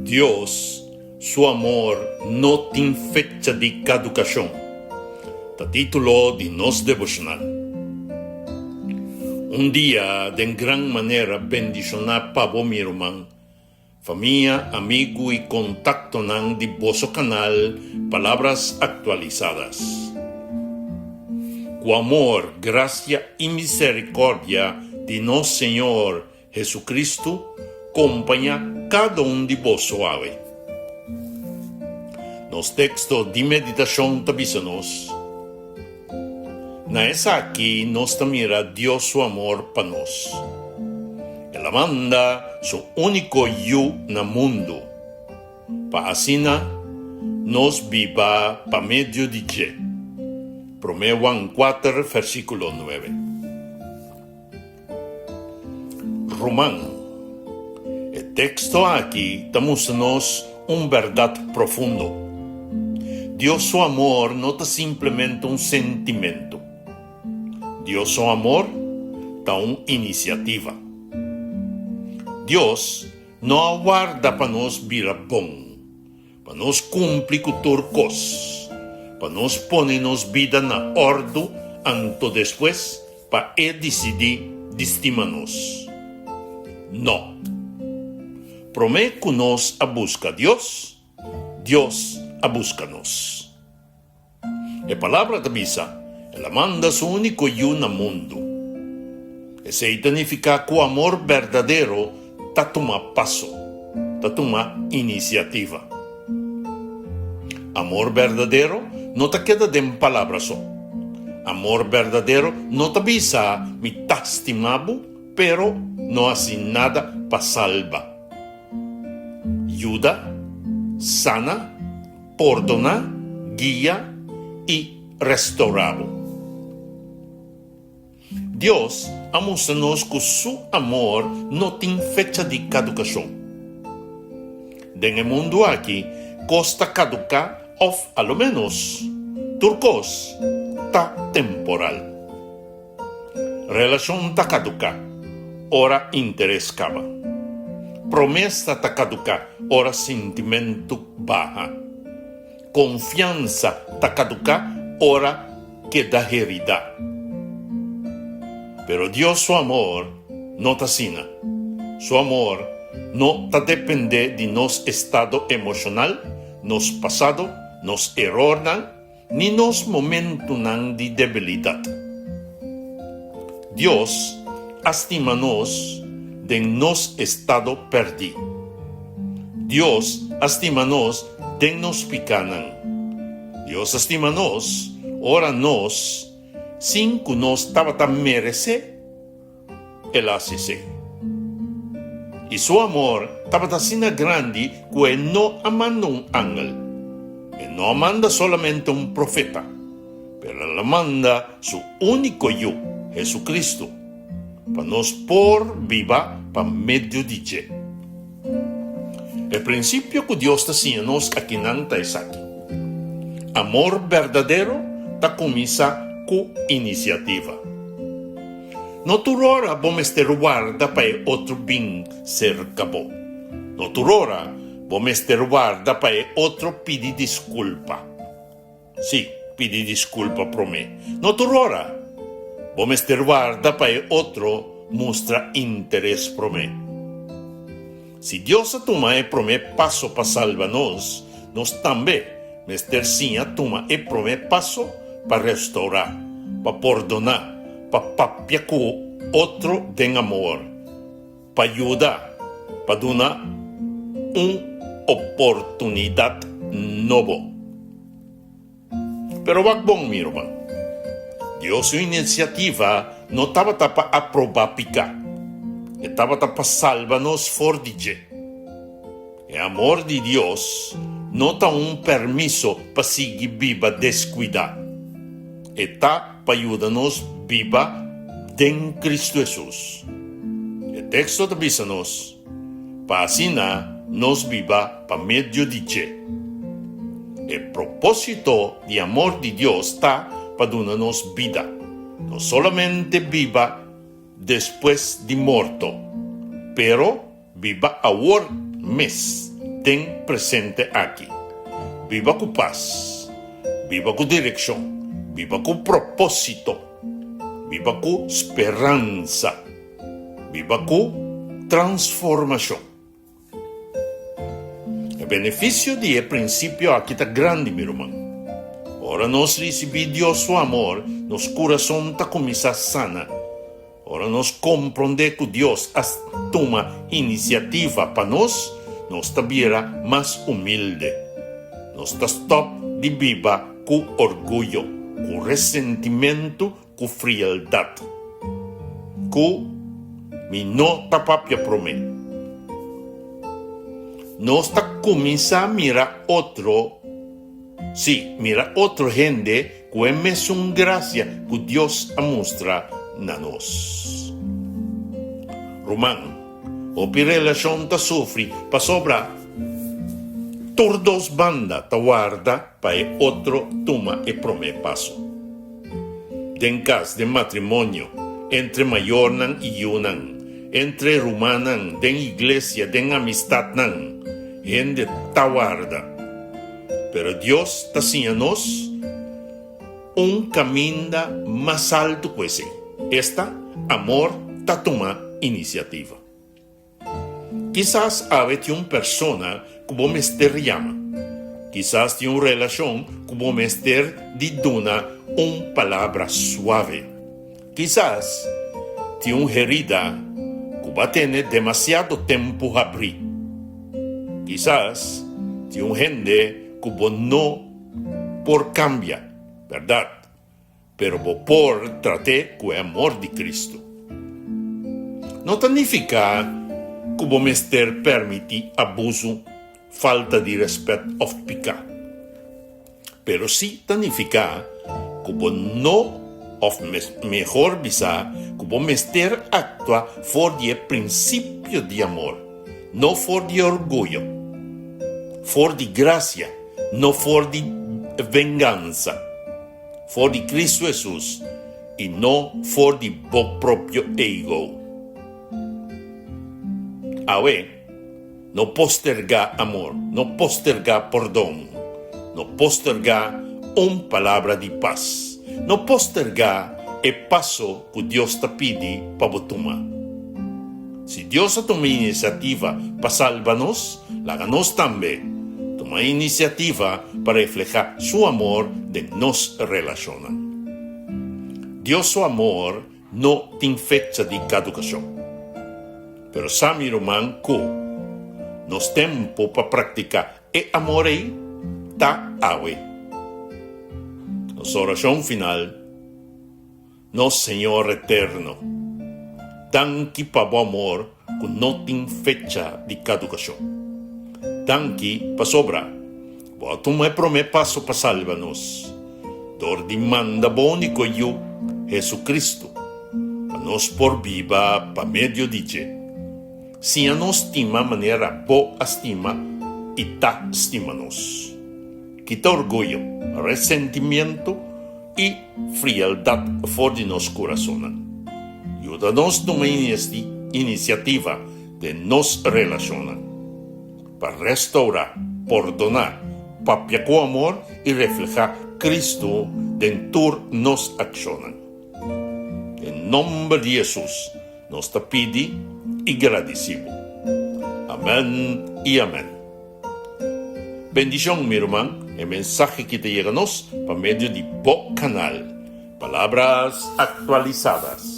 Dios, su amor no tiene fecha de caducación. Título de nos devocional. Un día de gran manera bendicionar para mi hermano, familia, amigo y contacto nan de vosso canal Palabras Actualizadas. Con amor, gracia y misericordia de nuestro Señor Jesucristo, acompaña cada de vos suave. Nos textos de meditación tabisanos. Na esa aquí nos mira Dios su amor para nos. Él manda su único yo na mundo. Pa asina nos viva pa medio de je. Romeo 4, versículo 9. Román. El texto aquí damos verdad profundo. Dios su amor no es simplemente un sentimiento. Dios su amor es una iniciativa. Dios no aguarda para nos vira bom, para nos cumplir con turcos, para nos ponernos vida na orden anto después para decidir destimarnos. No. Promete que nos a busca Dios, Dios a busca nos. La palabra de misa, ela manda su único yo no mundo. Ese significa que el amor verdadero ta toma paso, ta toma iniciativa. Amor verdadero no te queda de palabras. Amor verdadero no te avisa mi tastimabo, pero no hace nada para salvar. Ayuda, sana, perdona, guía y restaurado. Dios amusa-nos que su amor no tiene fecha de caducación. En el mundo aquí, costa caducar o a lo menos, turcos, ta temporal. Relación ta caduca, ora interés cava. Promesa ta caduca, ora sentimento baja. Confianza ta caduca, ora queda herida. Pero Dios su amor no ta sina. Su amor no ta depende de nos estado emocional, nos pasado, nos error ni nos momento de debilidad. Dios estima nos de nos estado perdido. Dios estima nos de nos picanan. Dios estima nos, ora nos, sin que nos tabata merece, Él hace se. Y su amor tabata sina grande que no amanda un ángel. Él no amanda solamente un profeta, pero Él amanda su único yo, Jesucristo, para nos por viva para medio de je. El principio que Dios te nos aquí nanta es aquí. Amor verdadero ta comienza con iniciativa. No tu hora vamos te guarda para otro bien cerca bo. No tu hora vamos te guarda para otro pidi disculpa. Sí, pidi disculpa por mí. No tu hora vamos te guarda para otro mostra interés por mí. Si Dios toma por mí paso para salvarnos, nos también mestercinha toma por mí paso para restaurar, para perdonar, para papiar con otro de amor, para ayudar, para dar una oportunidad nueva. Pero va bon, mi hermano. Dios su iniciativa no estaba para aprobar picar, estaba para salvarnos for DJ. El amor de Dios no está un permiso para seguir viva descuidar. Está para ayudarnos viva en Cristo Jesús. El texto te dice nos, para así nos viva para medio de je. El propósito de amor de Dios está para darnos vida, no solamente viva después de muerto, pero viva ahora mes, den presente aqui. Viva com paz, viva com direção, viva com propósito, viva com esperança, viva com transformação. O benefício de princípio aqui está grande, meu irmão. Ora nós recebemos Deus seu amor, nosso coração está começando a sana. Ora nós compreendemos que Deus toma iniciativa para nós está vira mais humilde. Nós está stop de viva com orgulho, com ressentimento, com frialdade. Com me não tapapia para mim. Nós está começando a mirar outro, mira outro gente que é mesmo graça que Deus mostra na nós. Romano, o relação está sofre para sobrar. Todos banda ta guarda para outro toma e prome passo. Den caso de matrimônio entre mayornan e yunan, entre rumanan, den iglesia, den amistad nan, gente ta guarda. Pero Dios ta nos caminho mais alto que esse. Esta amor ta toma iniciativa. Quizás habete uma persona que vos ester llama. Quizás tiene una relación que vos ester di dona una palabra suave. Quizás tiene una herida que va a tener demasiado tiempo a abrir. Quizás tiene una gente que vos no por cambiar, ¿verdad? Pero vos por tratar con el amor de Cristo. No significa que vos ester permitir abuso, falta de respeto ou pecado. Pero sí significa que vos no, ou mejor bisa, que vos mester actua for de princípio de amor, no for de orgullo, for de gracia, no for de venganza, for de Cristo Jesús e no for de vos propio ego. No postergar amor, no postergar perdão, no postergar uma palavra de paz, no postergar o passo que Deus te pede para você tomar. Se Deus toma iniciativa para salvar-nos, nós também toma iniciativa para reflejar seu amor de nos relacionar. Deus, seu amor, não tem fecha de caducação. Pero sabe, irmão, que nos tempo para praticar e amor aí tá awe. Nossa oração final, nosso Senhor eterno, danke para o amor que não tem fecha de caducação. Danke para sobrar. Vou tomar primeiro passo para salvar-nos. Dor de manda bônico eu, Jesus Cristo, para nos por viva para meio de dia. Se a nos estima maneira boa estima e tá estima-nos. Quita orgulho, ressentimento e frialdade fora de nosso coração. Ajuda-nos numa iniciativa de nos relacionar para restaurar, perdonar, papiar com amor e reflejar Cristo dentro de nos ações. Em nome de Jesus, nos te pedimos e agradecido. Amém e amém. Bendição, meu irmão, é mensagem que te chega a nós por meio de bom canal. Palavras atualizadas.